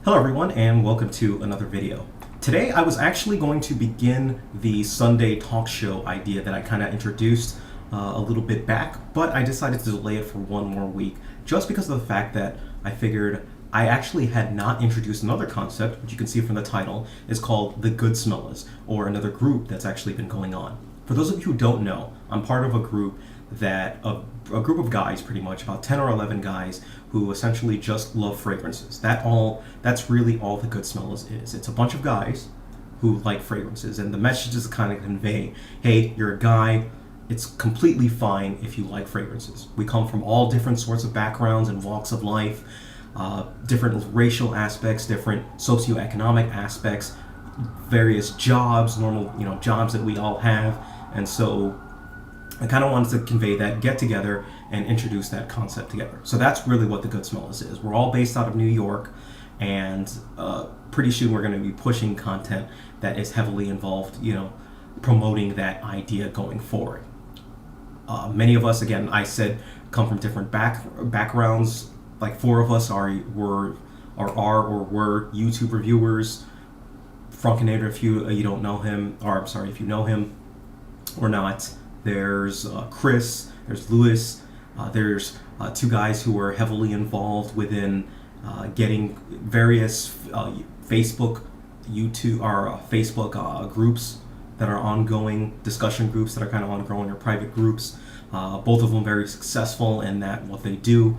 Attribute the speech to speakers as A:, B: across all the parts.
A: Hello everyone and welcome to another video. Today I was actually going to begin the Sunday talk show idea that I kind of introduced a little bit back, but I decided to delay it for one more week just because of the fact that I figured I actually had not introduced another concept, which you can see from the title, is called the Goodsmellas, or another group that's actually been going on. For those of you who don't know, I'm part of a group a group of guys, pretty much about 10 or 11 guys who essentially just love fragrances. That's really all the Goodsmellas is. It's a bunch of guys who like fragrances, and the message is to kind of convey, hey, you're a guy, it's completely fine if you like fragrances. We come from all different sorts of backgrounds and walks of life, different racial aspects, different socioeconomic aspects, various jobs, normal jobs that we all have, and so I kind of wanted to convey that, get together, and introduce that concept together. So that's really what the Goodsmellas is. We're all based out of New York, and pretty soon we're going to be pushing content that is heavily involved, promoting that idea going forward. Many of us, again, I said, come from different backgrounds. Like 4 of us are YouTube reviewers. Frunkinator, if you don't know him, or I'm sorry, if you know him or not. There's Chris, there's Lewis, there's 2 guys who are heavily involved within getting various Facebook groups that are ongoing, discussion groups that are kind of ongoing, or private groups. Both of them very successful in that what they do.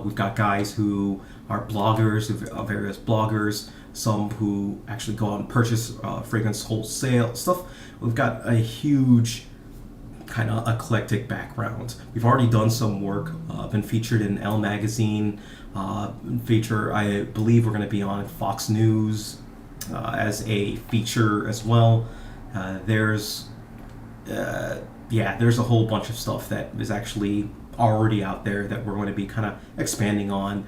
A: We've got guys who are bloggers, various bloggers, some who actually go out and purchase fragrance wholesale stuff. We've got a huge kind of eclectic background. We've already done some work, been featured in Elle magazine, I believe we're going to be on Fox News as a feature as well. There's a whole bunch of stuff that is actually already out there that we're going to be kind of expanding on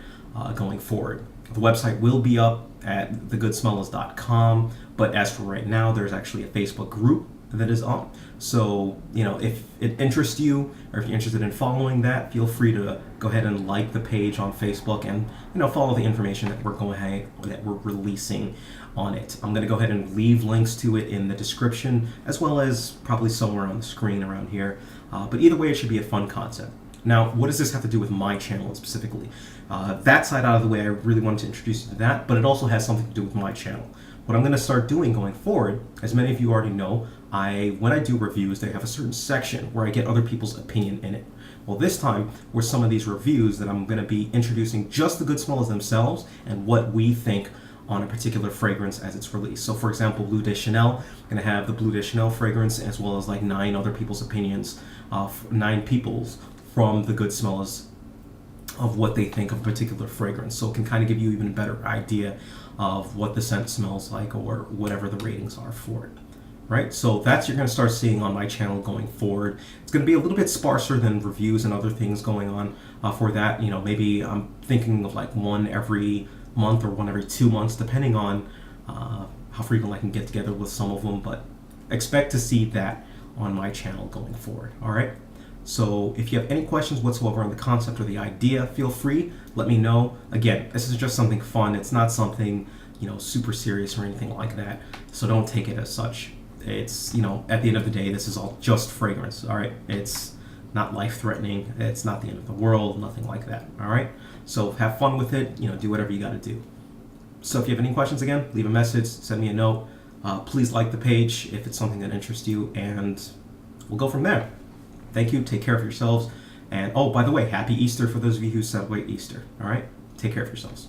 A: going forward. The website will be up at thegoodsmellas.com, but as for right now, there's actually a Facebook group that is on. So, if it interests you, or if you're interested in following that, feel free to go ahead and like the page on Facebook and, follow the information that we're releasing on it. I'm going to go ahead and leave links to it in the description, as well as probably somewhere on the screen around here. But either way, it should be a fun concept. Now, what does this have to do with my channel specifically? That side out of the way, I really wanted to introduce you to that, but it also has something to do with my channel. What I'm going to start doing going forward, as many of you already know, when I do reviews, they have a certain section where I get other people's opinion in it. Well, this time, with some of these reviews that I'm going to be introducing just the Goodsmellas themselves and what we think on a particular fragrance as it's released. So, for example, Bleu de Chanel, I'm going to have the Bleu de Chanel fragrance as well as like 9 other people's opinions, 9 people's from the Goodsmellas of what they think of a particular fragrance. So it can kind of give you even a better idea of what the scent smells like or whatever the ratings are for it. Right? So that's you're going to start seeing on my channel going forward. It's going to be a little bit sparser than reviews and other things going on for that. Maybe I'm thinking of like one every month or one every 2 months, depending on how frequently I can get together with some of them. But expect to see that on my channel going forward. All right? So if you have any questions whatsoever on the concept or the idea, feel free, let me know. Again, this is just something fun. It's not something, super serious or anything like that. So don't take it as such. It's, at the end of the day, this is all just fragrance, all right? It's not life-threatening. It's not the end of the world, nothing like that, all right? So have fun with it, do whatever you got to do. So if you have any questions, again, leave a message, send me a note. Please like the page if it's something that interests you, and we'll go from there. Thank you. Take care of yourselves. And, oh, by the way, happy Easter for those of you who celebrate Easter. All right? Take care of yourselves.